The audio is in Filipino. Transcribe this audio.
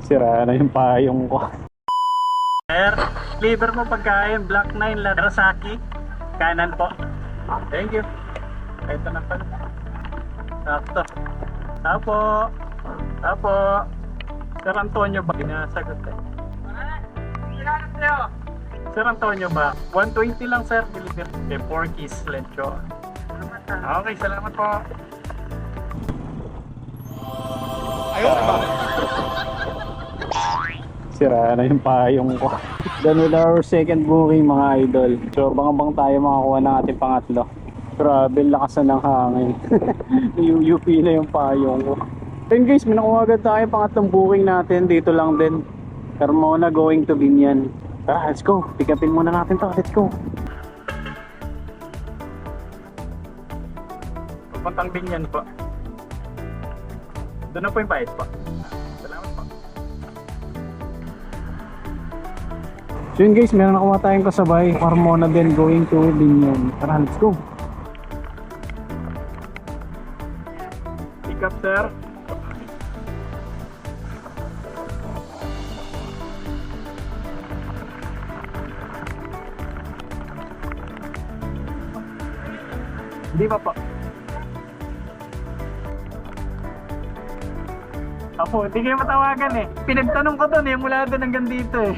Sira na yung payong ko. Sir, liver mo pagkain, Black 9 Larasaki. Kanan po. Thank you. Ito na pala. Sakto. Tapo. Tapo. Sir Antonio ba? Pinasagot eh. Sir Antonio ba? 120 lang sir, deliver. Okay, Porky's Lecho. Okay, salamat po. Ayun ba? Sira na yung payong ko. Done with our second booking mga idol. So bang tayo makakuha ng ating pangatlo. Grabe, lakas na ng hangin. UUP na yung payong ko. Then guys, may nakuha agad tayo pangatlong booking natin. Dito lang din. Carmona going to Binyan. Tara, let's go. Pick upin muna natin to. Let's go. Papuntang Binyan po. Doon na po yung bayad po. Salamat po. So yun guys, meron nakuha tayong kasabay. Carmona din going to Binyan. Tara, let's go. Pick up sir. Hindi pa po. Apo, hindi kayo matawagan eh. Pinagtanong ko doon eh, mula doon hanggang dito eh.